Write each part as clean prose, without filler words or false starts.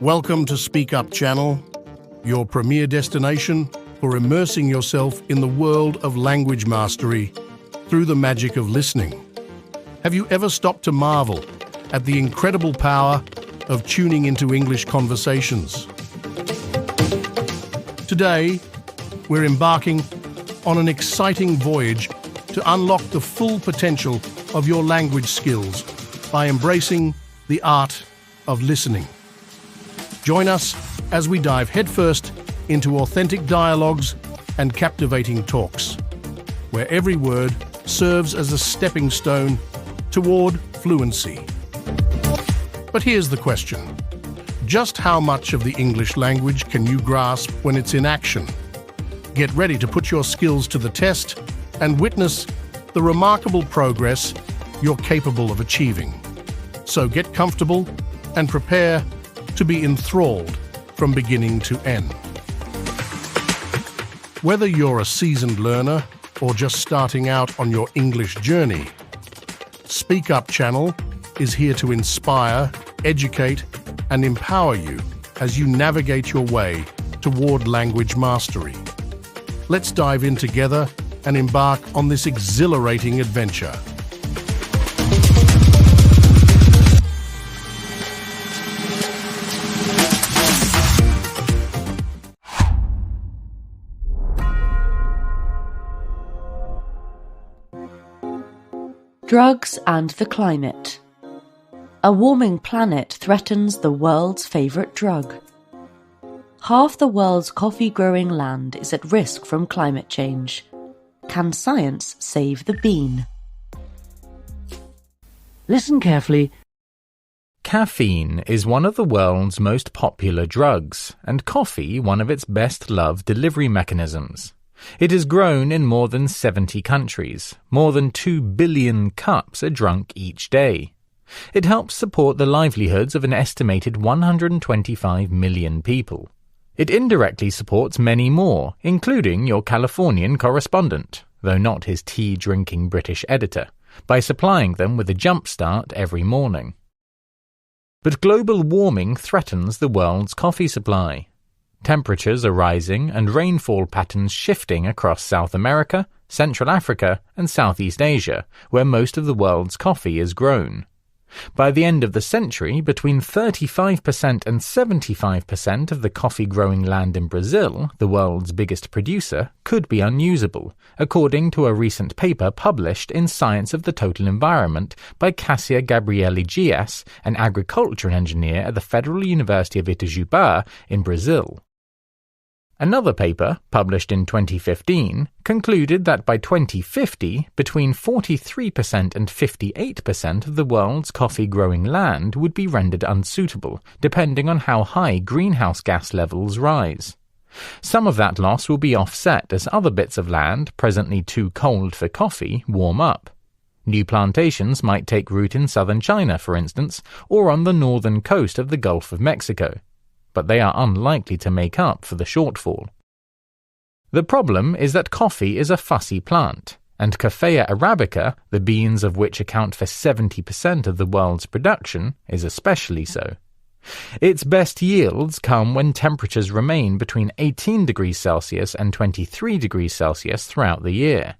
Welcome to Speak Up Channel, your premier destination for immersing yourself in the world of language mastery through the magic of listening. Have you ever stopped to marvel at the incredible power of tuning into English conversations? Today, we're embarking on an exciting voyage to unlock the full potential of your language skills by embracing the art of listening. Join us as we dive headfirst into authentic dialogues and captivating talks, where every word serves as a stepping stone toward fluency. But here's the question. Just how much of the English language can you grasp when it's in action? Get ready to put your skills to the test and witness the remarkable progress you're capable of achieving. So get comfortable and prepare to be enthralled from beginning to end. Whether you're a seasoned learner or just starting out on your English journey, Speak Up Channel is here to inspire, educate, and empower you as you navigate your way toward language mastery. Let's dive in together and embark on this exhilarating adventure. Drugs and the climate. A warming planet threatens the world's favourite drug. Half the world's coffee-growing land is at risk from climate change. Can science save the bean? Listen carefully. Caffeine is one of the world's most popular drugs, and coffee one of its best-loved delivery mechanisms. It is grown in more than 70 countries. More than 2 billion cups are drunk each day. It helps support the livelihoods of an estimated 125 million people. It indirectly supports many more, including your Californian correspondent, though not his tea-drinking British editor, by supplying them with a jump start every morning. But global warming threatens the world's coffee supply. Temperatures are rising and rainfall patterns shifting across South America, Central Africa, and Southeast Asia, where most of the world's coffee is grown. By the end of the century, between 35% and 75% of the coffee-growing land in Brazil, the world's biggest producer, could be unusable, according to a recent paper published in Science of the Total Environment by Cassia Gabriele Dias, an agriculture engineer at the Federal University of Itajubá in Brazil. Another paper, published in 2015, concluded that by 2050, between 43% and 58% of the world's coffee-growing land would be rendered unsuitable, depending on how high greenhouse gas levels rise. Some of that loss will be offset as other bits of land, presently too cold for coffee, warm up. New plantations might take root in southern China, for instance, or on the northern coast of the Gulf of Mexico. But they are unlikely to make up for the shortfall. The problem is that coffee is a fussy plant, and Coffea arabica, the beans of which account for 70% of the world's production, is especially so. Its best yields come when temperatures remain between 18 degrees Celsius and 23 degrees Celsius throughout the year.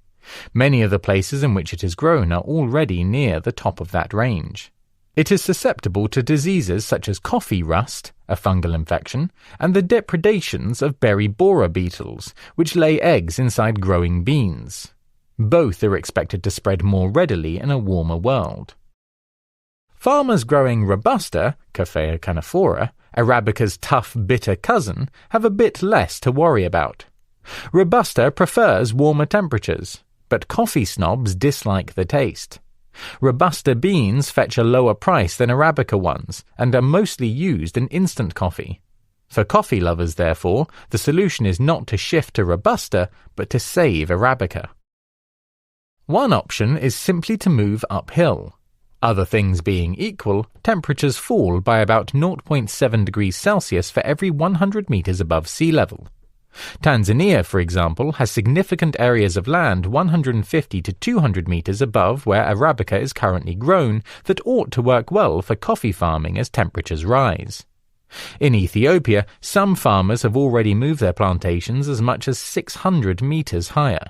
Many of the places in which it is grown are already near the top of that range. It is susceptible to diseases such as coffee rust, a fungal infection, and the depredations of berry borer beetles, which lay eggs inside growing beans. Both are expected to spread more readily in a warmer world. Farmers growing Robusta, Coffea canephora, Arabica's tough, bitter cousin, have a bit less to worry about. Robusta prefers warmer temperatures, but coffee snobs dislike the taste. Robusta beans fetch a lower price than Arabica ones and are mostly used in instant coffee. For coffee lovers, therefore, the solution is not to shift to Robusta, but to save Arabica. One option is simply to move uphill. Other things being equal, temperatures fall by about 0.7 degrees Celsius for every 100 meters above sea level. Tanzania, for example, has significant areas of land 150 to 200 meters above where Arabica is currently grown that ought to work well for coffee farming as temperatures rise. In Ethiopia, some farmers have already moved their plantations as much as 600 meters higher.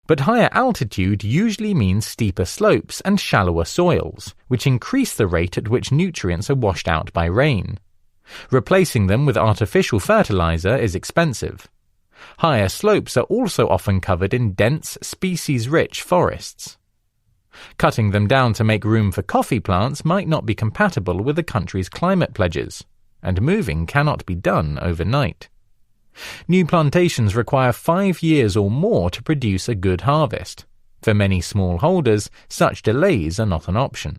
But higher altitude usually means steeper slopes and shallower soils, which increase the rate at which nutrients are washed out by rain. Replacing them with artificial fertilizer is expensive. Higher slopes are also often covered in dense, species-rich forests. Cutting them down to make room for coffee plants might not be compatible with the country's climate pledges, and moving cannot be done overnight. New plantations require 5 years or more to produce a good harvest. For many smallholders, such delays are not an option.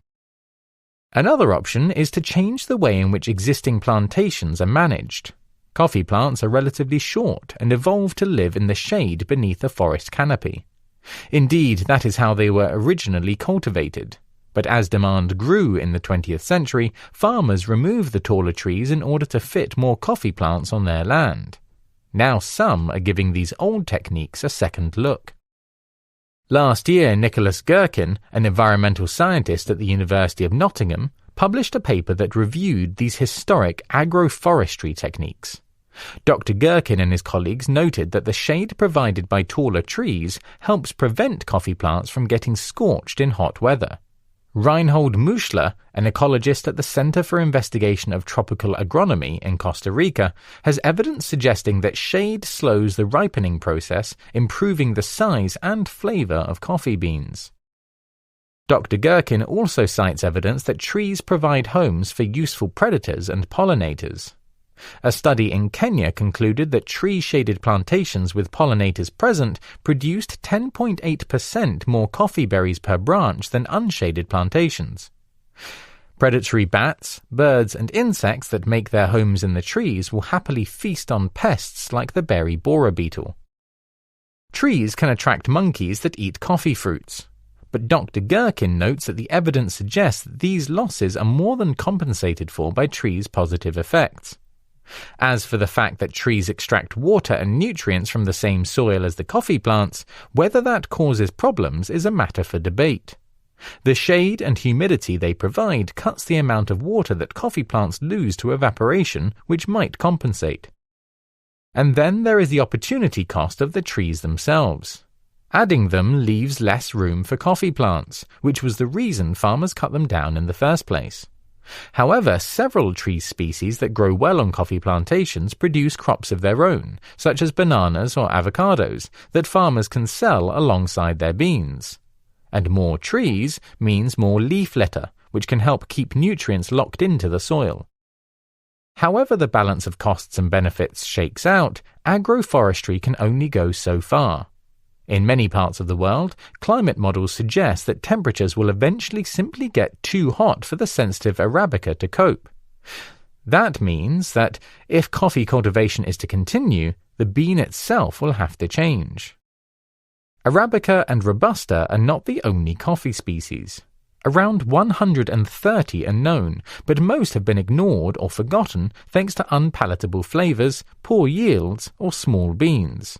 Another option is to change the way in which existing plantations are managed. Coffee plants are relatively short and evolved to live in the shade beneath a forest canopy. Indeed, that is how they were originally cultivated. But as demand grew in the 20th century, farmers removed the taller trees in order to fit more coffee plants on their land. Now some are giving these old techniques a second look. Last year, Nicholas Gherkin, an environmental scientist at the University of Nottingham, published a paper that reviewed these historic agroforestry techniques. Dr. Gherkin and his colleagues noted that the shade provided by taller trees helps prevent coffee plants from getting scorched in hot weather. Reinhold Muschler, an ecologist at the Center for Investigation of Tropical Agronomy in Costa Rica, has evidence suggesting that shade slows the ripening process, improving the size and flavor of coffee beans. Dr. Gherkin also cites evidence that trees provide homes for useful predators and pollinators. A study in Kenya concluded that tree-shaded plantations with pollinators present produced 10.8% more coffee berries per branch than unshaded plantations. Predatory bats, birds, and insects that make their homes in the trees will happily feast on pests like the berry borer beetle. Trees can attract monkeys that eat coffee fruits. But Dr. Gherkin notes that the evidence suggests that these losses are more than compensated for by trees' positive effects. As for the fact that trees extract water and nutrients from the same soil as the coffee plants, whether that causes problems is a matter for debate. The shade and humidity they provide cuts the amount of water that coffee plants lose to evaporation, which might compensate. And then there is the opportunity cost of the trees themselves. Adding them leaves less room for coffee plants, which was the reason farmers cut them down in the first place. However, several tree species that grow well on coffee plantations produce crops of their own, such as bananas or avocados, that farmers can sell alongside their beans. And more trees means more leaf litter, which can help keep nutrients locked into the soil. However the balance of costs and benefits shakes out, agroforestry can only go so far. In many parts of the world, climate models suggest that temperatures will eventually simply get too hot for the sensitive Arabica to cope. That means that if coffee cultivation is to continue, the bean itself will have to change. Arabica and Robusta are not the only coffee species. Around 130 are known, but most have been ignored or forgotten thanks to unpalatable flavors, poor yields, or small beans.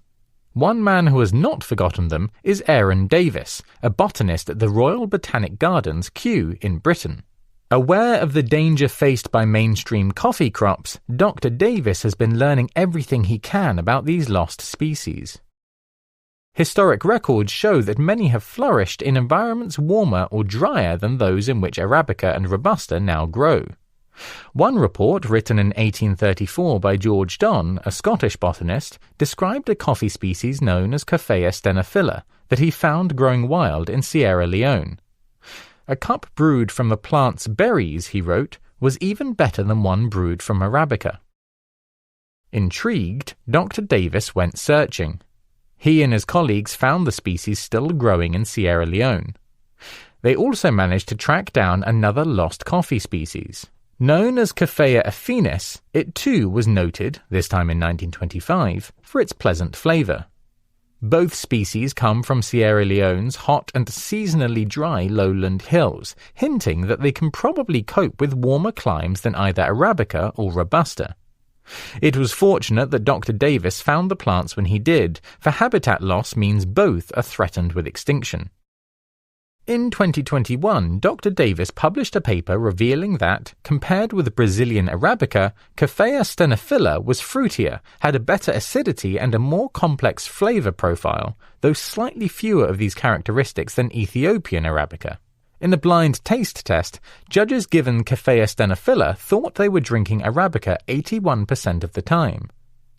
One man who has not forgotten them is Aaron Davis, a botanist at the Royal Botanic Gardens, Kew, in Britain. Aware of the danger faced by mainstream coffee crops, Dr. Davis has been learning everything he can about these lost species. Historic records show that many have flourished in environments warmer or drier than those in which Arabica and Robusta now grow. One report, written in 1834 by George Donne, a Scottish botanist, described a coffee species known as Coffea stenophila that he found growing wild in Sierra Leone. A cup brewed from the plant's berries, he wrote, was even better than one brewed from Arabica. Intrigued, Dr. Davis went searching. He and his colleagues found the species still growing in Sierra Leone. They also managed to track down another lost coffee species. Known as Coffea affinis, it too was noted, this time in 1925, for its pleasant flavor. Both species come from Sierra Leone's hot and seasonally dry lowland hills, hinting that they can probably cope with warmer climes than either Arabica or Robusta. It was fortunate that Dr. Davis found the plants when he did, for habitat loss means both are threatened with extinction. In 2021, Dr. Davis published a paper revealing that, compared with Brazilian Arabica, Coffea stenophila was fruitier, had a better acidity and a more complex flavour profile, though slightly fewer of these characteristics than Ethiopian Arabica. In the blind taste test, judges given Coffea stenophila thought they were drinking Arabica 81% of the time.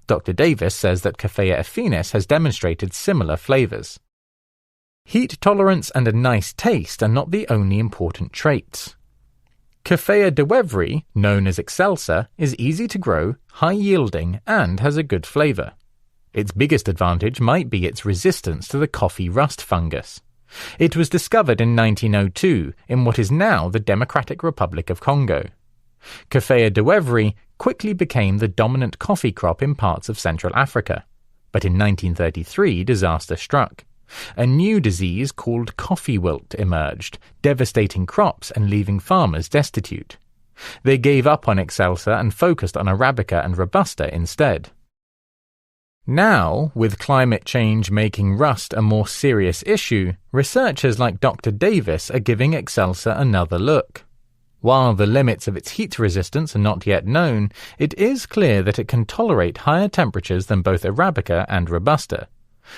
Dr. Davis says that Coffea affinis has demonstrated similar flavours. Heat tolerance and a nice taste are not the only important traits. Coffea de Wevry, known as Excelsa, is easy to grow, high-yielding, and has a good flavour. Its biggest advantage might be its resistance to the coffee rust fungus. It was discovered in 1902 in what is now the Democratic Republic of Congo. Coffea de Wevry quickly became the dominant coffee crop in parts of Central Africa, but in 1933 disaster struck. A new disease called coffee wilt emerged, devastating crops and leaving farmers destitute. They gave up on Excelsa and focused on Arabica and Robusta instead. Now, with climate change making rust a more serious issue, researchers like Dr. Davis are giving Excelsa another look. While the limits of its heat resistance are not yet known, it is clear that it can tolerate higher temperatures than both Arabica and Robusta.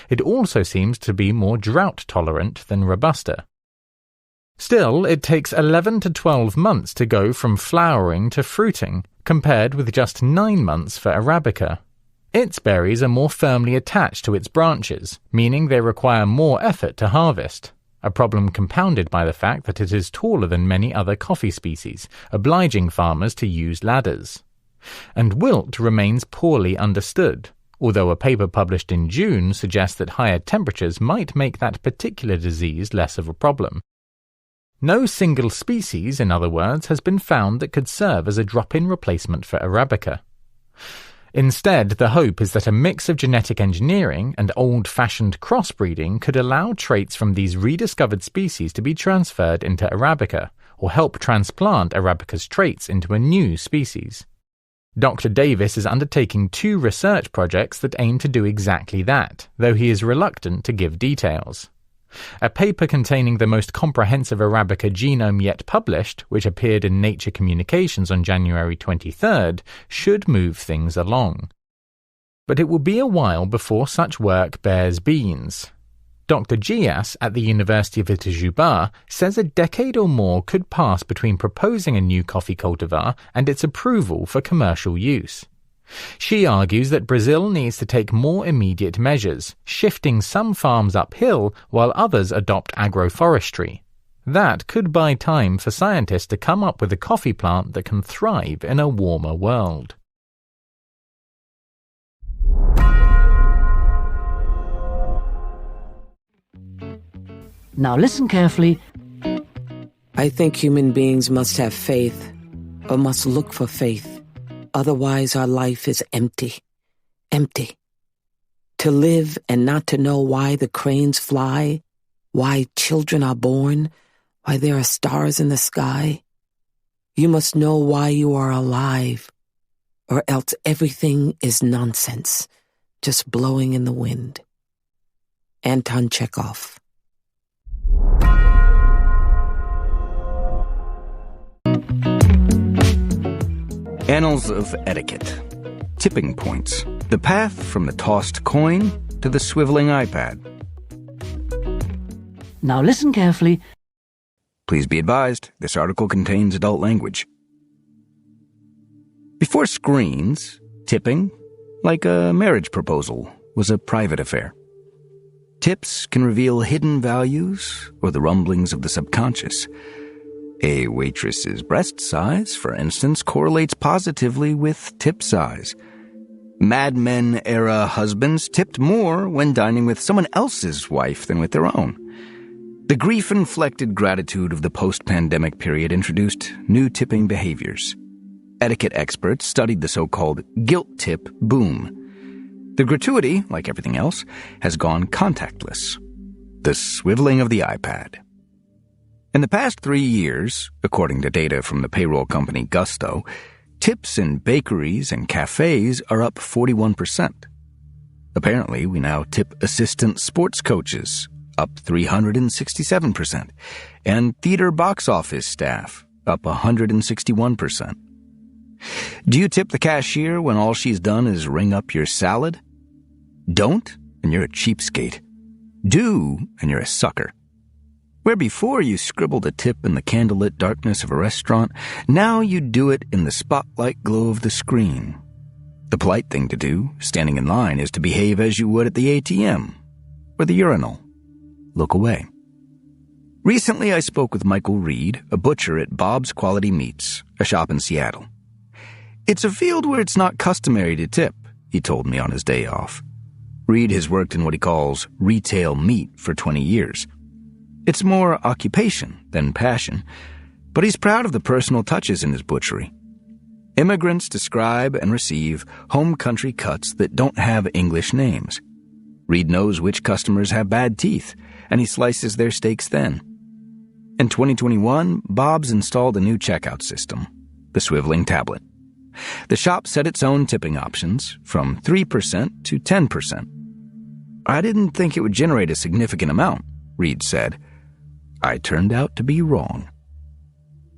It also seems to be more drought-tolerant than Robusta. Still, it takes 11 to 12 months to go from flowering to fruiting, compared with just 9 months for Arabica. Its berries are more firmly attached to its branches, meaning they require more effort to harvest, a problem compounded by the fact that it is taller than many other coffee species, obliging farmers to use ladders. And wilt remains poorly understood, although a paper published in June suggests that higher temperatures might make that particular disease less of a problem. No single species, in other words, has been found that could serve as a drop-in replacement for Arabica. Instead, the hope is that a mix of genetic engineering and old-fashioned crossbreeding could allow traits from these rediscovered species to be transferred into Arabica, or help transplant Arabica's traits into a new species. Dr. Davis is undertaking 2 research projects that aim to do exactly that, though he is reluctant to give details. A paper containing the most comprehensive Arabica genome yet published, which appeared in Nature Communications on January 23rd, should move things along. But it will be a while before such work bears beans. Dr. Gias at the University of Itajubá says a decade or more could pass between proposing a new coffee cultivar and its approval for commercial use. She argues that Brazil needs to take more immediate measures, shifting some farms uphill while others adopt agroforestry. That could buy time for scientists to come up with a coffee plant that can thrive in a warmer world. Now listen carefully. I think human beings must have faith, or must look for faith. Otherwise our life is empty. Empty. To live and not to know why the cranes fly, why children are born, why there are stars in the sky. You must know why you are alive, or else everything is nonsense, just blowing in the wind. Anton Chekhov. Annals of Etiquette. Tipping points. The path from the tossed coin to the swiveling iPad. Now listen carefully. Please be advised, this article contains adult language. Before screens, tipping, like a marriage proposal, was a private affair. Tips can reveal hidden values or the rumblings of the subconscious. A waitress's breast size, for instance, correlates positively with tip size. Mad Men-era husbands tipped more when dining with someone else's wife than with their own. The grief-inflected gratitude of the post-pandemic period introduced new tipping behaviors. Etiquette experts studied the so-called guilt tip boom. The gratuity, like everything else, has gone contactless. The swiveling of the iPad. In the past 3 years, according to data from the payroll company Gusto, tips in bakeries and cafes are up 41%. Apparently, we now tip assistant sports coaches, up 367%, and theater box office staff, up 161%. Do you tip the cashier when all she's done is ring up your salad? Don't, and you're a cheapskate. Do, and you're a sucker. Where before you scribbled a tip in the candlelit darkness of a restaurant, now you do it in the spotlight glow of the screen. The polite thing to do, standing in line, is to behave as you would at the ATM or the urinal. Look away. Recently, I spoke with Michael Reed, a butcher at Bob's Quality Meats, a shop in Seattle. It's a field where it's not customary to tip, he told me on his day off. Reed has worked in what he calls retail meat for 20 years. It's more occupation than passion, but he's proud of the personal touches in his butchery. Immigrants describe and receive home country cuts that don't have English names. Reed knows which customers have bad teeth, and he slices their steaks thin. In 2021, Bob's installed a new checkout system, the swiveling tablet. The shop set its own tipping options from 3% to 10%. I didn't think it would generate a significant amount, Reed said. I turned out to be wrong.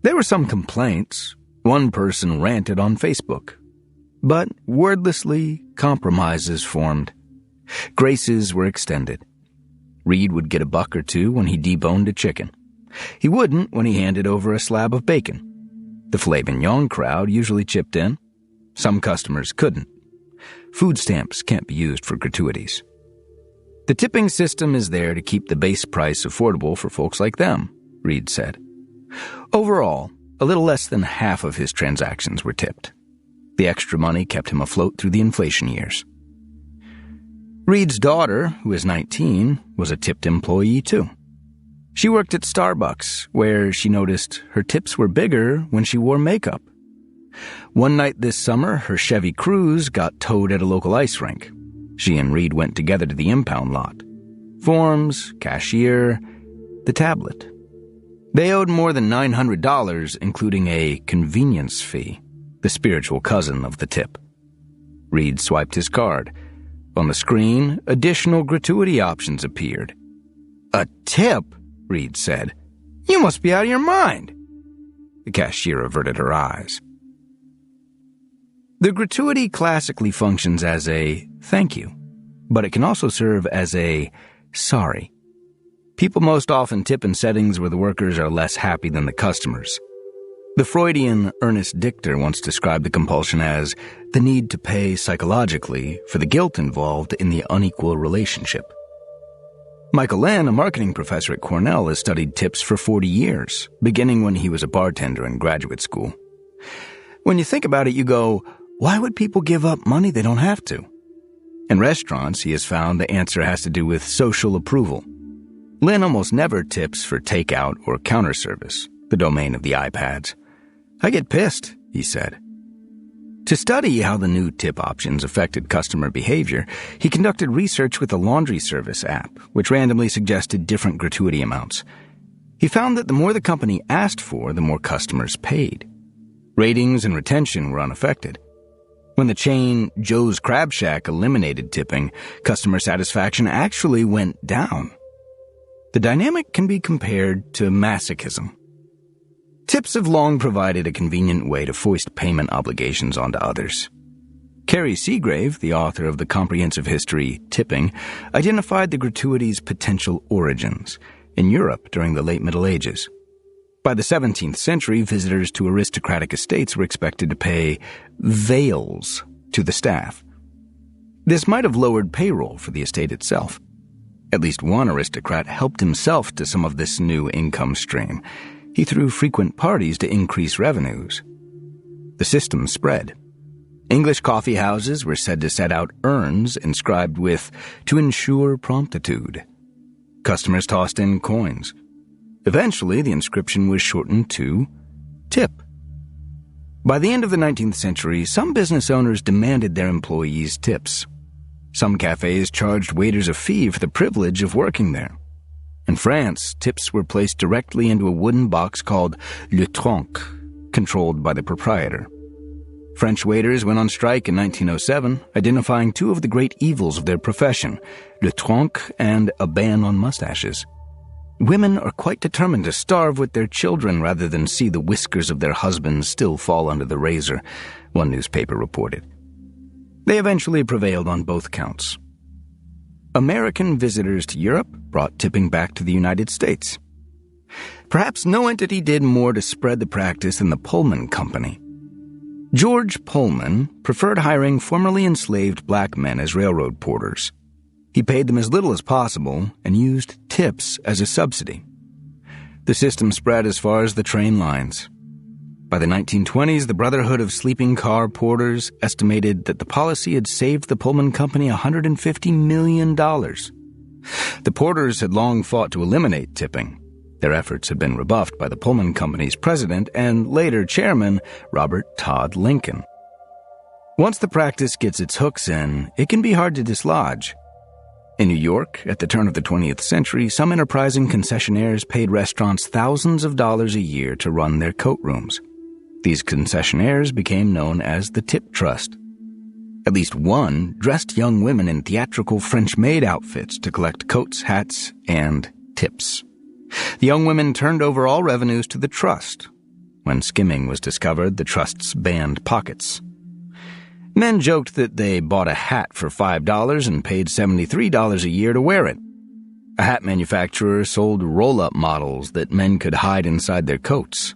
There were some complaints. One person ranted on Facebook. But wordlessly, compromises formed. Graces were extended. Reed would get $1 or $2 when he deboned a chicken. He wouldn't when he handed over a slab of bacon. The filet mignon crowd usually chipped in. Some customers couldn't. Food stamps can't be used for gratuities. The tipping system is there to keep the base price affordable for folks like them, Reed said. Overall, a little less than half of his transactions were tipped. The extra money kept him afloat through the inflation years. Reed's daughter, who is 19, was a tipped employee too. She worked at Starbucks, where she noticed her tips were bigger when she wore makeup. One night this summer, her Chevy Cruze got towed at a local ice rink. She and Reed went together to the impound lot. Forms, cashier, the tablet. They owed more than $900, including a convenience fee, the spiritual cousin of the tip. Reed swiped his card. On the screen, additional gratuity options appeared. A tip? Reed said. You must be out of your mind. The cashier averted her eyes. The gratuity classically functions as a thank you, but it can also serve as a sorry. People most often tip in settings where the workers are less happy than the customers. The Freudian Ernest Dichter once described the compulsion as the need to pay psychologically for the guilt involved in the unequal relationship. Michael Lynn, a marketing professor at Cornell, has studied tips for 40 years, beginning when he was a bartender in graduate school. When you think about it, you go, why would people give up money they don't have to? In restaurants, he has found the answer has to do with social approval. Lynn almost never tips for takeout or counter service, the domain of the iPads. I get pissed, he said. To study how the new tip options affected customer behavior, he conducted research with the laundry service app, which randomly suggested different gratuity amounts. He found that the more the company asked for, the more customers paid. Ratings and retention were unaffected. When the chain Joe's Crab Shack eliminated tipping, customer satisfaction actually went down. The dynamic can be compared to masochism. Tips have long provided a convenient way to foist payment obligations onto others. Carrie Seagrave, the author of the comprehensive history Tipping, identified the gratuity's potential origins in Europe during the late Middle Ages. By the 17th century, visitors to aristocratic estates were expected to pay vails to the staff. This might have lowered payroll for the estate itself. At least one aristocrat helped himself to some of this new income stream. He threw frequent parties to increase revenues. The system spread. English coffee houses were said to set out urns inscribed with, "To ensure promptitude." Customers tossed in coins. Eventually, the inscription was shortened to tip. By the end of the 19th century, some business owners demanded their employees tips. Some cafes charged waiters a fee for the privilege of working there. In France, tips were placed directly into a wooden box called le tronc, controlled by the proprietor. French waiters went on strike in 1907, identifying two of the great evils of their profession, le tronc and a ban on mustaches. Women are quite determined to starve with their children rather than see the whiskers of their husbands still fall under the razor, one newspaper reported. They eventually prevailed on both counts. American visitors to Europe brought tipping back to the United States. Perhaps no entity did more to spread the practice than the Pullman Company. George Pullman preferred hiring formerly enslaved black men as railroad porters. He paid them as little as possible and used tips as a subsidy. The system spread as far as the train lines. By the 1920s, the Brotherhood of Sleeping Car Porters estimated that the policy had saved the Pullman Company $150 million. The porters had long fought to eliminate tipping. Their efforts had been rebuffed by the Pullman Company's president and later chairman, Robert Todd Lincoln. Once the practice gets its hooks in, it can be hard to dislodge. In New York, at the turn of the 20th century, some enterprising concessionaires paid restaurants thousands of dollars a year to run their coat rooms. These concessionaires became known as the Tip Trust. At least one dressed young women in theatrical French-maid outfits to collect coats, hats, and tips. The young women turned over all revenues to the trust. When skimming was discovered, the trust's banned pockets. Men joked that they bought a hat for $5 and paid $73 a year to wear it. A hat manufacturer sold roll-up models that men could hide inside their coats.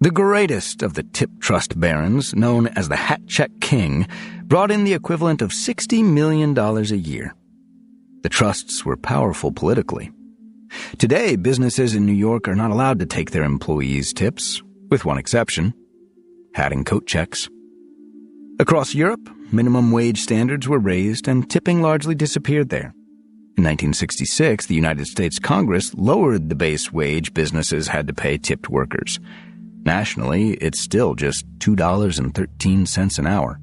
The greatest of the tip trust barons, known as the Hat Check King, brought in the equivalent of $60 million a year. The trusts were powerful politically. Today, businesses in New York are not allowed to take their employees' tips, with one exception: hat and coat checks. Across Europe, minimum wage standards were raised and tipping largely disappeared there. In 1966, the United States Congress lowered the base wage businesses had to pay tipped workers. Nationally, it's still just $2.13 an hour.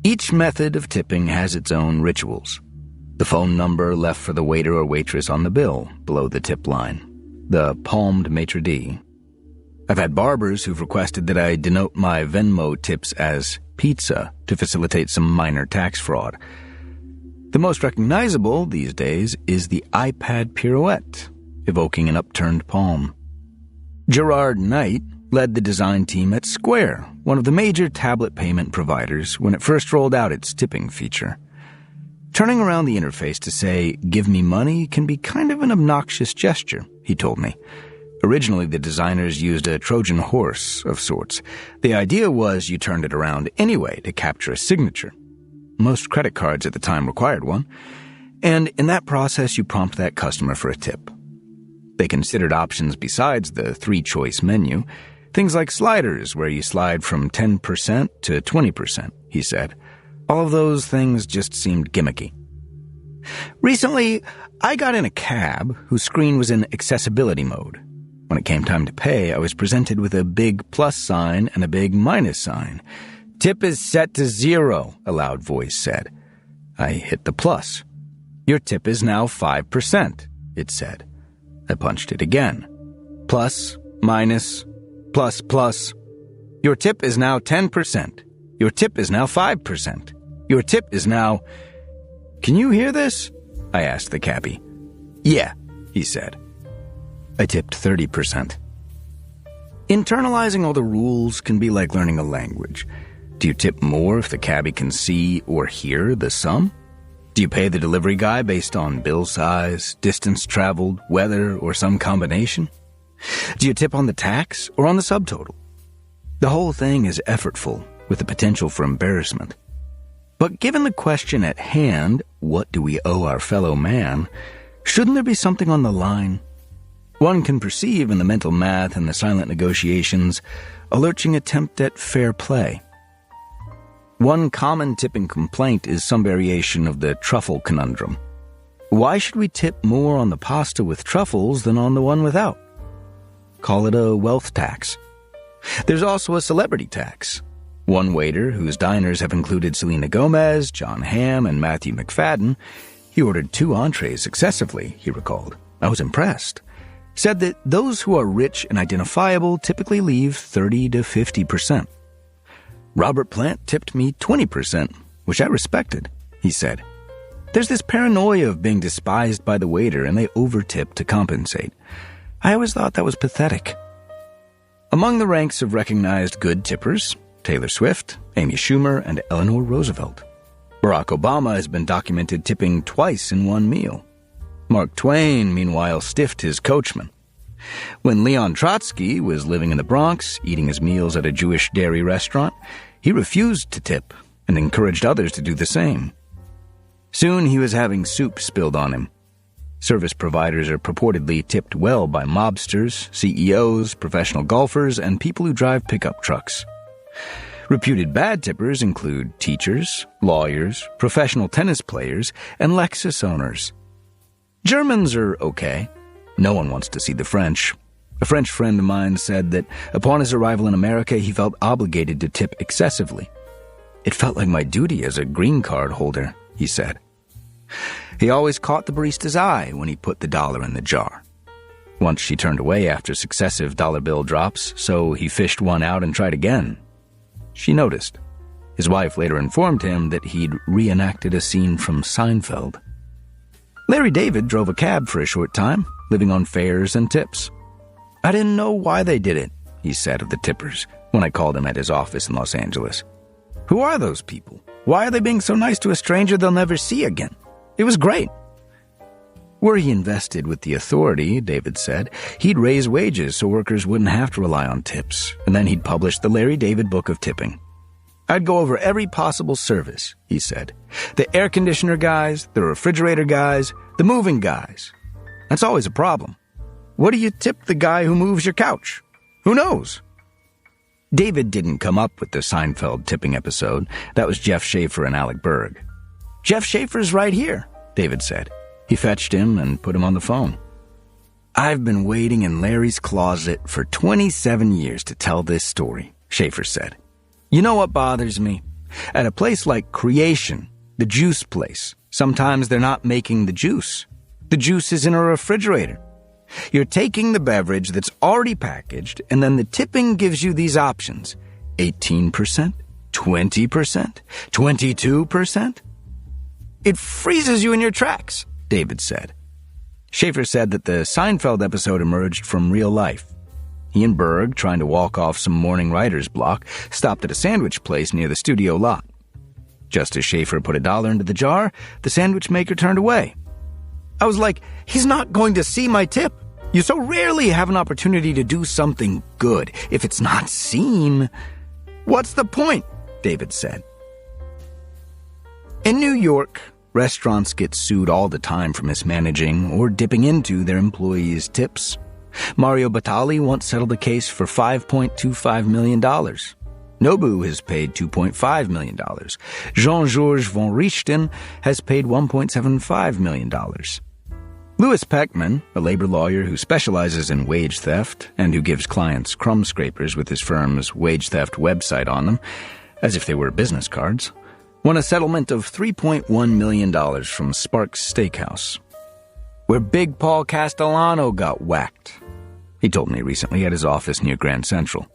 Each method of tipping has its own rituals. The phone number left for the waiter or waitress on the bill below the tip line. The palmed maitre d'. I've had barbers who've requested that I denote my Venmo tips as pizza to facilitate some minor tax fraud. The most recognizable these days is the iPad pirouette, evoking an upturned palm. Gerard Knight led the design team at Square, one of the major tablet payment providers, when it first rolled out its tipping feature. Turning around the interface to say, "Give me money," can be kind of an obnoxious gesture, he told me. Originally, the designers used a Trojan horse of sorts. The idea was you turned it around anyway to capture a signature. Most credit cards at the time required one. And in that process, you prompt that customer for a tip. They considered options besides the three-choice menu, things like sliders where you slide from 10% to 20%, he said. All of those things just seemed gimmicky. Recently, I got in a cab whose screen was in accessibility mode. When it came time to pay, I was presented with a big plus sign and a big minus sign. "Tip is set to 0, a loud voice said. I hit the plus. "Your tip is now 5%, it said. I punched it again. Plus, minus, plus, plus. "Your tip is now 10%. Your tip is now 5%. Your tip is now—" "Can you hear this?" I asked the cabbie. "Yeah," he said. I tipped 30%. Internalizing all the rules can be like learning a language. Do you tip more if the cabbie can see or hear the sum? Do you pay the delivery guy based on bill size, distance traveled, weather, or some combination? Do you tip on the tax or on the subtotal? The whole thing is effortful, with the potential for embarrassment. But given the question at hand, what do we owe our fellow man, shouldn't there be something on the line? One can perceive in the mental math and the silent negotiations a lurching attempt at fair play. One common tipping complaint is some variation of the truffle conundrum. Why should we tip more on the pasta with truffles than on the one without? Call it a wealth tax. There's also a celebrity tax. One waiter, whose diners have included Selena Gomez, John Hamm, and Matthew McFadden, he ordered 2 entrees successively, he recalled. I was impressed. Said that those who are rich and identifiable typically leave 30 to 50%. Robert Plant tipped me 20%, which I respected, he said. There's this paranoia of being despised by the waiter, and they over-tip to compensate. I always thought that was pathetic. Among the ranks of recognized good tippers, Taylor Swift, Amy Schumer, and Eleanor Roosevelt. Barack Obama has been documented tipping twice in one meal. Mark Twain, meanwhile, stiffed his coachman. When Leon Trotsky was living in the Bronx, eating his meals at a Jewish dairy restaurant, he refused to tip and encouraged others to do the same. Soon he was having soup spilled on him. Service providers are purportedly tipped well by mobsters, CEOs, professional golfers, and people who drive pickup trucks. Reputed bad tippers include teachers, lawyers, professional tennis players, and Lexus owners. Germans are okay. No one wants to see the French. A French friend of mine said that upon his arrival in America, he felt obligated to tip excessively. It felt like my duty as a green card holder, he said. He always caught the barista's eye when he put the dollar in the jar. Once she turned away after successive dollar bill drops, so he fished one out and tried again. She noticed. His wife later informed him that he'd reenacted a scene from Seinfeld. Larry David drove a cab for a short time, living on fares and tips. I didn't know why they did it, he said of the tippers, when I called him at his office in Los Angeles. Who are those people? Why are they being so nice to a stranger they'll never see again? It was great. Were he invested with the authority, David said, he'd raise wages so workers wouldn't have to rely on tips, and then he'd publish the Larry David Book of Tipping. I'd go over every possible service, he said. The air conditioner guys, the refrigerator guys, the moving guys. That's always a problem. What do you tip the guy who moves your couch? Who knows? David didn't come up with the Seinfeld tipping episode. That was Jeff Schaefer and Alec Berg. Jeff Schaefer's right here, David said. He fetched him and put him on the phone. I've been waiting in Larry's closet for 27 years to tell this story, Schaefer said. You know what bothers me? At a place like Creation, the juice place, sometimes they're not making the juice. The juice is in a refrigerator. You're taking the beverage that's already packaged, and then the tipping gives you these options. 18%, 20%, 22%. It freezes you in your tracks, David said. Schaefer said that the Seinfeld episode emerged from real life. He and Berg, trying to walk off some morning writer's block, stopped at a sandwich place near the studio lot. Just as Schaefer put $1 into the jar, the sandwich maker turned away. I was like, he's not going to see my tip. You so rarely have an opportunity to do something good. If it's not seen, what's the point? David said. In New York, restaurants get sued all the time for mismanaging or dipping into their employees' tips. Mario Batali once settled a case for $5.25 million. Nobu has paid $2.5 million. Jean-Georges von Richten has paid $1.75 million. Louis Peckman, a labor lawyer who specializes in wage theft and who gives clients crumb scrapers with his firm's wage theft website on them, as if they were business cards, won a settlement of $3.1 million from Sparks Steakhouse, where Big Paul Castellano got whacked. He told me recently at his office near Grand Central.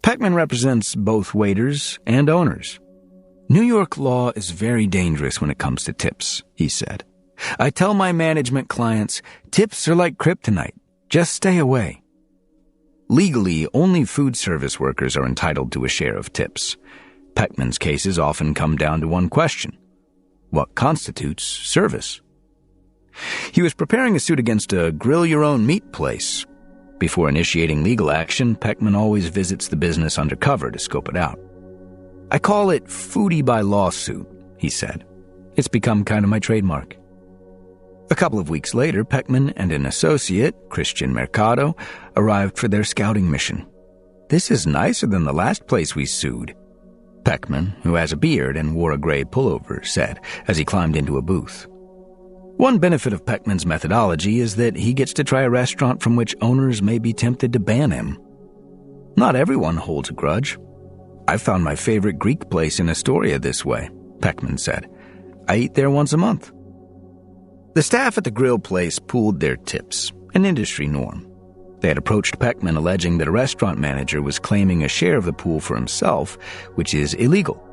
Peckman represents both waiters and owners. New York law is very dangerous when it comes to tips, he said. I tell my management clients, tips are like kryptonite. Just stay away. Legally, only food service workers are entitled to a share of tips. Peckman's cases often come down to one question. What constitutes service? He was preparing a suit against a grill-your-own-meat place. Before initiating legal action, Peckman always visits the business undercover to scope it out. I call it foodie by lawsuit, he said. It's become kind of my trademark. A couple of weeks later, Peckman and an associate, Christian Mercado, arrived for their scouting mission. This is nicer than the last place we sued, Peckman, who has a beard and wore a gray pullover, said as he climbed into a booth. One benefit of Peckman's methodology is that he gets to try a restaurant from which owners may be tempted to ban him. Not everyone holds a grudge. I found my favorite Greek place in Astoria this way, Peckman said. I eat there once a month. The staff at the grill place pooled their tips, an industry norm. They had approached Peckman alleging that a restaurant manager was claiming a share of the pool for himself, which is illegal.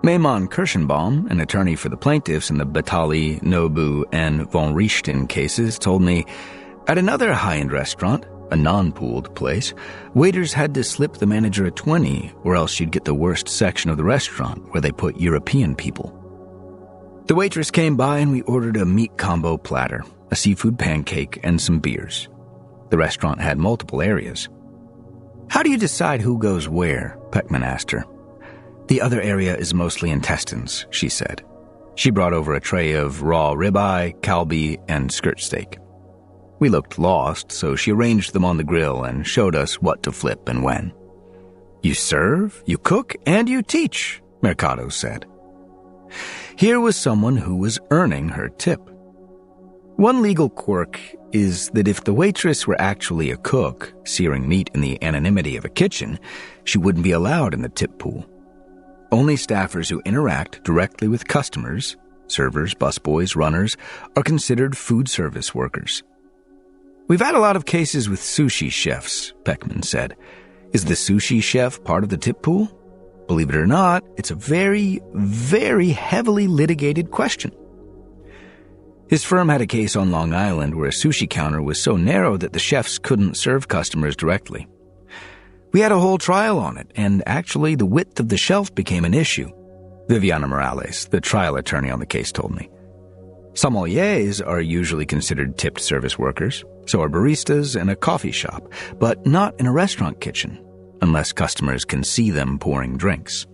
Maimon Kirschenbaum, an attorney for the plaintiffs in the Batali, Nobu, and Von Richten cases, told me, at another high-end restaurant, a non-pooled place, waiters had to slip the manager a 20, or else she'd get the worst section of the restaurant, where they put European people. The waitress came by and we ordered a meat combo platter, a seafood pancake, and some beers. The restaurant had multiple areas. How do you decide who goes where? Peckman asked her. The other area is mostly intestines, she said. She brought over a tray of raw ribeye, kalbi, and skirt steak. We looked lost, so she arranged them on the grill and showed us what to flip and when. You serve, you cook, and you teach, Mercado said. Here was someone who was earning her tip. One legal quirk is that if the waitress were actually a cook, searing meat in the anonymity of a kitchen, she wouldn't be allowed in the tip pool. Only staffers who interact directly with customers, servers, busboys, runners, are considered food service workers. We've had a lot of cases with sushi chefs, Peckman said. Is the sushi chef part of the tip pool? Believe it or not, it's a very, very heavily litigated question. His firm had a case on Long Island where a sushi counter was so narrow that the chefs couldn't serve customers directly. We had a whole trial on it, and actually the width of the shelf became an issue. Viviana Morales, the trial attorney on the case, told me. Sommeliers are usually considered tipped service workers, so are baristas in a coffee shop, but not in a restaurant kitchen, unless customers can see them pouring drinks.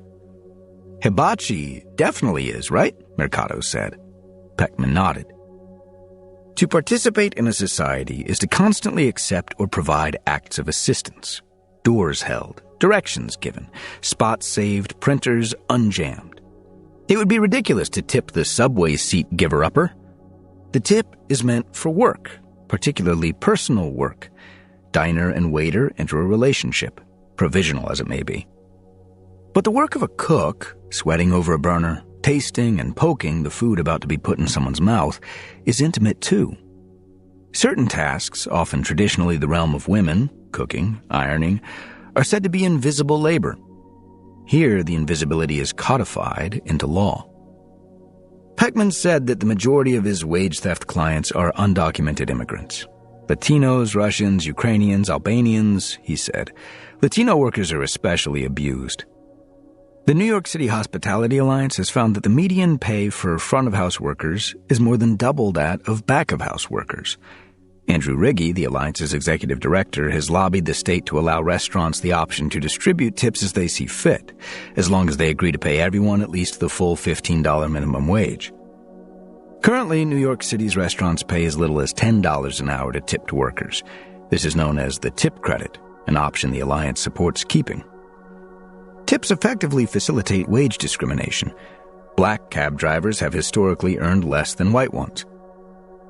Hibachi definitely is, right? Mercado said. Peckman nodded. To participate in a society is to constantly accept or provide acts of assistance. Doors held, directions given, spots saved, printers unjammed. It would be ridiculous to tip the subway seat giver-upper. The tip is meant for work, particularly personal work. Diner and waiter enter a relationship, provisional as it may be. But the work of a cook, sweating over a burner, tasting and poking the food about to be put in someone's mouth, is intimate too. Certain tasks, often traditionally the realm of women, cooking, ironing, are said to be invisible labor. Here, the invisibility is codified into law. Peckman said that the majority of his wage theft clients are undocumented immigrants. Latinos, Russians, Ukrainians, Albanians, he said. Latino workers are especially abused. The New York City Hospitality Alliance has found that the median pay for front-of-house workers is more than double that of back-of-house workers. Andrew Riggi, the Alliance's executive director, has lobbied the state to allow restaurants the option to distribute tips as they see fit, as long as they agree to pay everyone at least the full $15 minimum wage. Currently, New York City's restaurants pay as little as $10 an hour to tipped workers. This is known as the tip credit, an option the Alliance supports keeping. Tips effectively facilitate wage discrimination. Black cab drivers have historically earned less than white ones.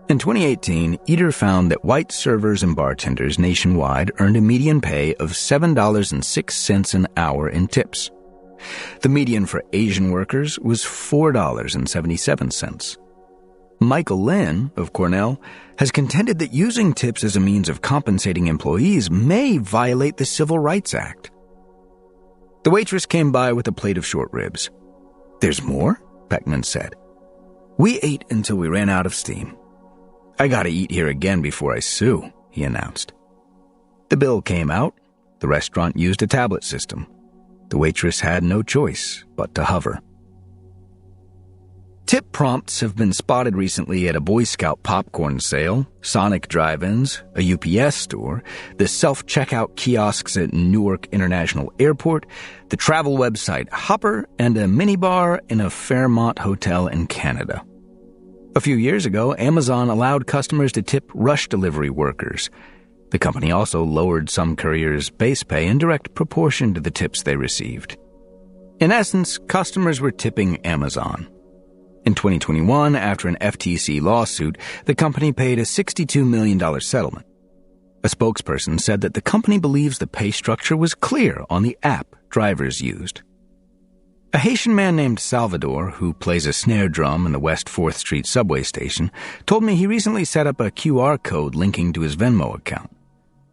In 2018, Eater found that white servers and bartenders nationwide earned a median pay of $7.06 an hour in tips. The median for Asian workers was $4.77. Michael Lynn, of Cornell, has contended that using tips as a means of compensating employees may violate the Civil Rights Act. The waitress came by with a plate of short ribs. "There's more?" Peckman said. "We ate until we ran out of steam. I gotta eat here again before I sue," he announced. The bill came out. The restaurant used a tablet system. The waitress had no choice but to hover. Tip prompts have been spotted recently at a Boy Scout popcorn sale, Sonic drive-ins, a UPS store, the self-checkout kiosks at Newark International Airport, the travel website Hopper, and a minibar in a Fairmont hotel in Canada. A few years ago, Amazon allowed customers to tip rush delivery workers. The company also lowered some couriers' base pay in direct proportion to the tips they received. In essence, customers were tipping Amazon. In 2021, after an FTC lawsuit, the company paid a $62 million settlement. A spokesperson said that the company believes the pay structure was clear on the app drivers used. A Haitian man named Salvador, who plays a snare drum in the West 4th Street subway station, told me he recently set up a QR code linking to his Venmo account.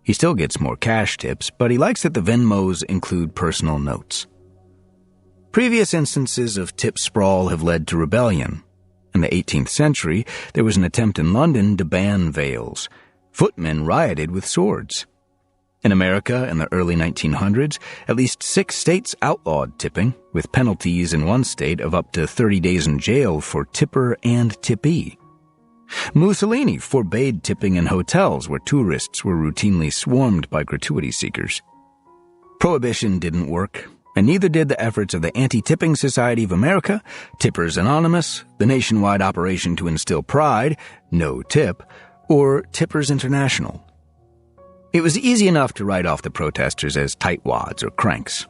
He still gets more cash tips, but he likes that the Venmos include personal notes. Previous instances of tip sprawl have led to rebellion. In the 18th century, there was an attempt in London to ban veils. Footmen rioted with swords. In America, in the early 1900s, at least 6 states outlawed tipping, with penalties in one state of up to 30 days in jail for tipper and tippee. Mussolini forbade tipping in hotels where tourists were routinely swarmed by gratuity seekers. Prohibition didn't work, and neither did the efforts of the Anti-Tipping Society of America, Tippers Anonymous, the nationwide operation to instill pride, No Tip, or Tippers International. It was easy enough to write off the protesters as tightwads or cranks.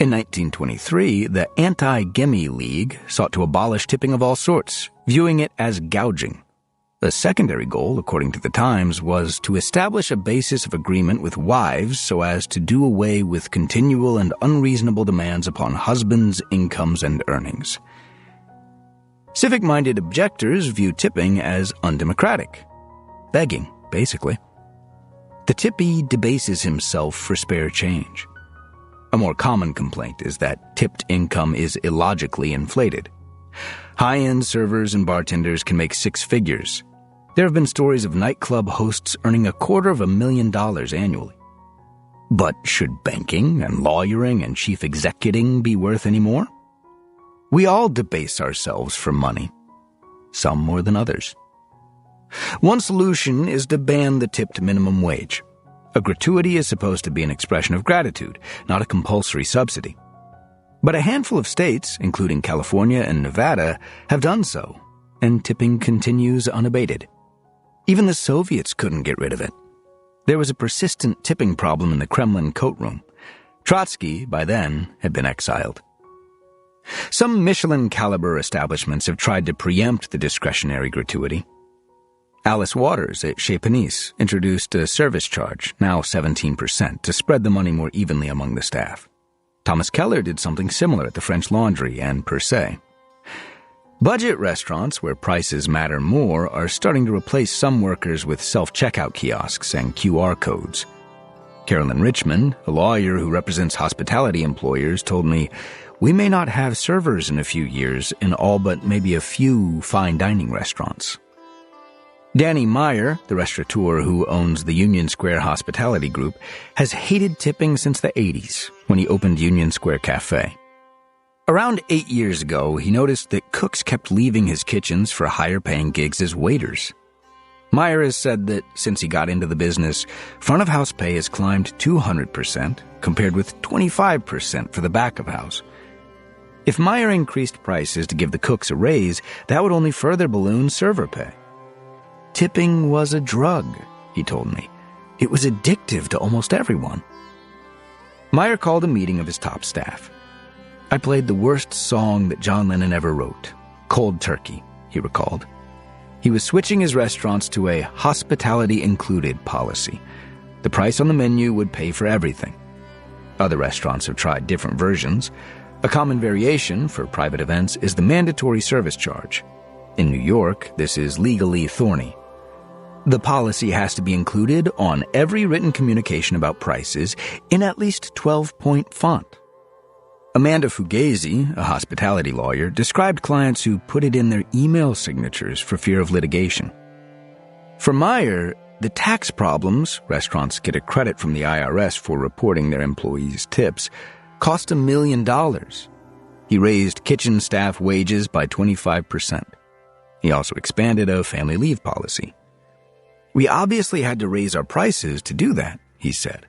In 1923, the Anti-Gimme League sought to abolish tipping of all sorts, viewing it as gouging. A secondary goal, according to the Times, was to establish a basis of agreement with wives so as to do away with continual and unreasonable demands upon husbands' incomes and earnings. Civic-minded objectors view tipping as undemocratic. Begging, basically. The tippee debases himself for spare change. A more common complaint is that tipped income is illogically inflated. High-end servers and bartenders can make 6 figures. There have been stories of nightclub hosts earning $250,000 annually. But should banking and lawyering and chief executing be worth any more? We all debase ourselves for money, some more than others. One solution is to ban the tipped minimum wage. A gratuity is supposed to be an expression of gratitude, not a compulsory subsidy. But a handful of states, including California and Nevada, have done so, and tipping continues unabated. Even the Soviets couldn't get rid of it. There was a persistent tipping problem in the Kremlin courtroom. Trotsky, by then, had been exiled. Some Michelin-caliber establishments have tried to preempt the discretionary gratuity. Alice Waters at Chez Panisse introduced a service charge, now 17%, to spread the money more evenly among the staff. Thomas Keller did something similar at the French Laundry and Per Se. Budget restaurants, where prices matter more, are starting to replace some workers with self-checkout kiosks and QR codes. Carolyn Richmond, a lawyer who represents hospitality employers, told me, "We may not have servers in a few years in all but maybe a few fine dining restaurants." Danny Meyer, the restaurateur who owns the Union Square Hospitality Group, has hated tipping since the 80s, when he opened Union Square Cafe. Around 8 years ago, he noticed that cooks kept leaving his kitchens for higher-paying gigs as waiters. Meyer has said that since he got into the business, front-of-house pay has climbed 200%, compared with 25% for the back-of-house. If Meyer increased prices to give the cooks a raise, that would only further balloon server pay. Tipping was a drug, he told me. It was addictive to almost everyone. Meyer called a meeting of his top staff. "I played the worst song that John Lennon ever wrote, Cold Turkey," he recalled. He was switching his restaurants to a hospitality-included policy. The price on the menu would pay for everything. Other restaurants have tried different versions. A common variation for private events is the mandatory service charge. In New York, this is legally thorny. The policy has to be included on every written communication about prices in at least 12-point font. Amanda Fugazi, a hospitality lawyer, described clients who put it in their email signatures for fear of litigation. For Meyer, the tax problems, restaurants get a credit from the IRS for reporting their employees' tips, cost $1 million. He raised kitchen staff wages by 25%. He also expanded a family leave policy. "We obviously had to raise our prices to do that," he said,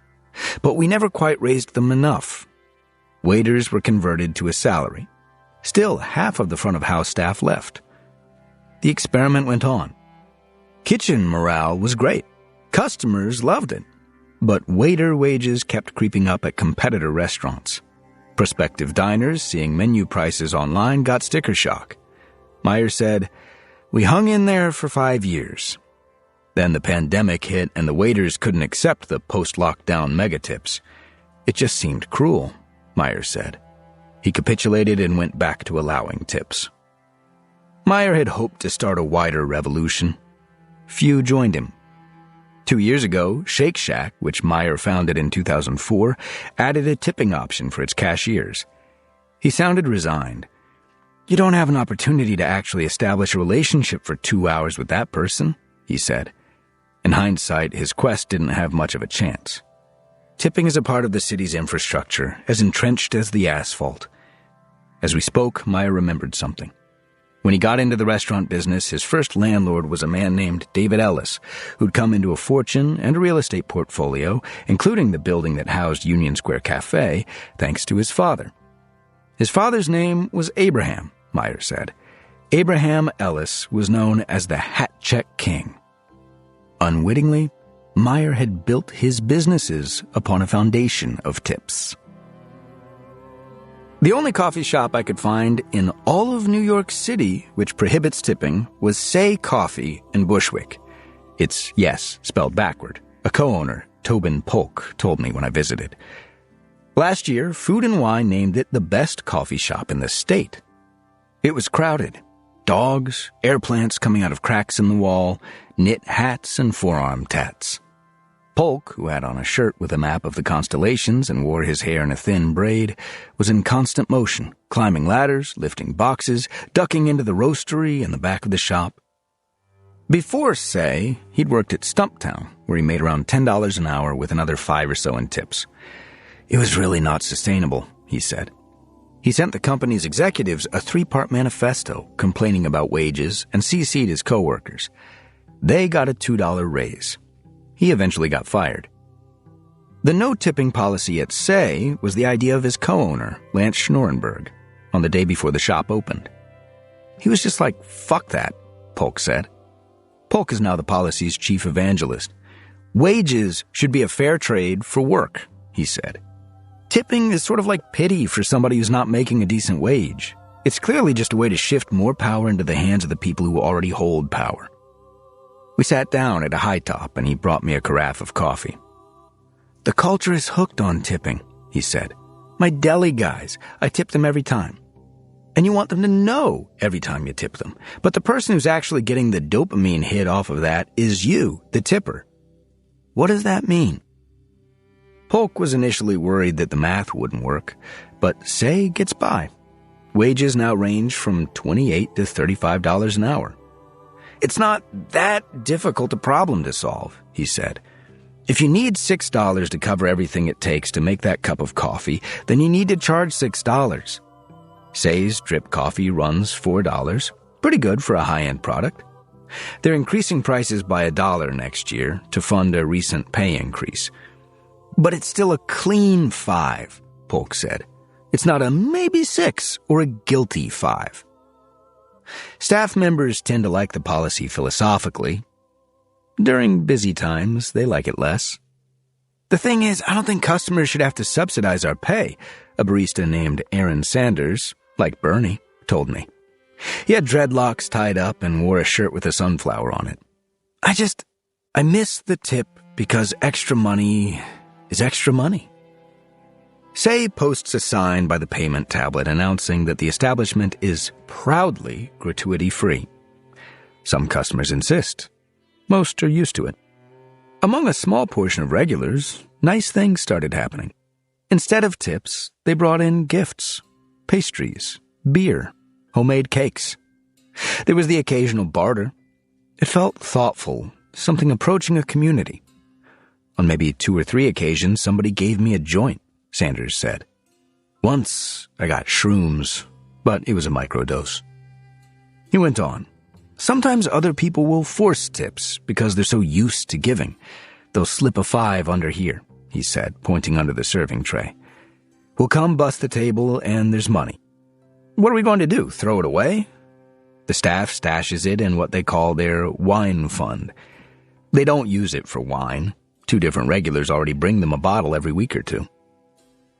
"but we never quite raised them enough." Waiters were converted to a salary. Still, half of the front-of-house staff left. The experiment went on. Kitchen morale was great. Customers loved it. But waiter wages kept creeping up at competitor restaurants. Prospective diners, seeing menu prices online, got sticker shock. Meyer said, "We hung in there for 5 years. Then the pandemic hit and the waiters couldn't accept the post-lockdown megatips. It just seemed cruel," Meyer said. He capitulated and went back to allowing tips. Meyer had hoped to start a wider revolution. Few joined him. 2 years ago, Shake Shack, which Meyer founded in 2004, added a tipping option for its cashiers. He sounded resigned. "You don't have an opportunity to actually establish a relationship for 2 hours with that person," he said. In hindsight, his quest didn't have much of a chance. Tipping is a part of the city's infrastructure, as entrenched as the asphalt. As we spoke, Meyer remembered something. When he got into the restaurant business, his first landlord was a man named David Ellis, who'd come into a fortune and a real estate portfolio, including the building that housed Union Square Cafe, thanks to his father. His father's name was Abraham, Meyer said. Abraham Ellis was known as the Hat Check King. Unwittingly, Meyer had built his businesses upon a foundation of tips. The only coffee shop I could find in all of New York City which prohibits tipping was Say Coffee in Bushwick. It's yes, spelled backward. A co-owner, Tobin Polk, told me when I visited. Last year, Food and Wine named it the best coffee shop in the state. It was crowded. Dogs, air plants coming out of cracks in the wall, knit hats and forearm tats. Polk, who had on a shirt with a map of the constellations and wore his hair in a thin braid, was in constant motion, climbing ladders, lifting boxes, ducking into the roastery in the back of the shop. Before Say, he'd worked at Stumptown, where he made around $10 an hour with another $5 or so in tips. It was really not sustainable, he said. He sent the company's executives a 3-part manifesto complaining about wages and CC'd his coworkers. They got a $2 raise. He eventually got fired. The no-tipping policy at Say was the idea of his co-owner, Lance Schnorenberg, on the day before the shop opened. He was just like, "Fuck that," Polk said. Polk is now the policy's chief evangelist. "Wages should be a fair trade for work," he said. "Tipping is sort of like pity for somebody who's not making a decent wage. It's clearly just a way to shift more power into the hands of the people who already hold power." We sat down at a high top and he brought me a carafe of coffee. "The culture is hooked on tipping," he said. "My deli guys, I tip them every time. And you want them to know every time you tip them. But the person who's actually getting the dopamine hit off of that is you, the tipper. What does that mean?" Polk was initially worried that the math wouldn't work, but Say gets by. Wages now range from $28 to $35 an hour. "It's not that difficult a problem to solve," he said. "If you need $6 to cover everything it takes to make that cup of coffee, then you need to charge $6. Say's drip coffee runs $4, pretty good for a high-end product. They're increasing prices by $1 next year to fund a recent pay increase. But it's still a clean 5, Polk said. It's not a maybe 6 or a guilty 5. Staff members tend to like the policy philosophically. During busy times, they like it less. "The thing is, I don't think customers should have to subsidize our pay," a barista named Aaron Sanders, like Bernie, told me. He had dreadlocks tied up and wore a shirt with a sunflower on it. I miss the tip because extra money is extra money." Say posts a sign by the payment tablet announcing that the establishment is proudly gratuity-free. Some customers insist. Most are used to it. Among a small portion of regulars, nice things started happening. Instead of tips, they brought in gifts, pastries, beer, homemade cakes. There was the occasional barter. It felt thoughtful, something approaching a community. On maybe 2 or 3 occasions, somebody gave me a joint, Sanders said. Once, I got shrooms, but it was a microdose. He went on. Sometimes other people will force tips because they're so used to giving. They'll slip a 5 under here, he said, pointing under the serving tray. We'll come bust the table and there's money. What are we going to do, throw it away? The staff stashes it in what they call their wine fund. They don't use it for wine. 2 different regulars already bring them a bottle every week or 2.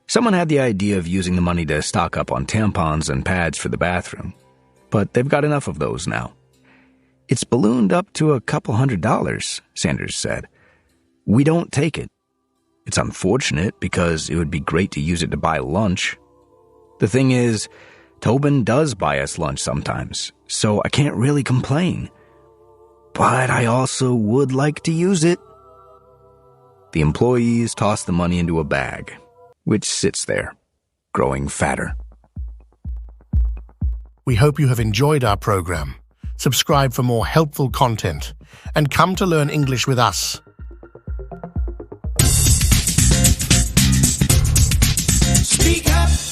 Someone had the idea of using the money to stock up on tampons and pads for the bathroom, but they've got enough of those now. It's ballooned up to a couple $100, Sanders said. We don't take it. It's unfortunate because it would be great to use it to buy lunch. The thing is, Tobin does buy us lunch sometimes, so I can't really complain. But I also would like to use it, The employees toss the money into a bag, which sits there, growing fatter. We hope you have enjoyed our program. Subscribe for more helpful content and come to learn English with us. Speak up.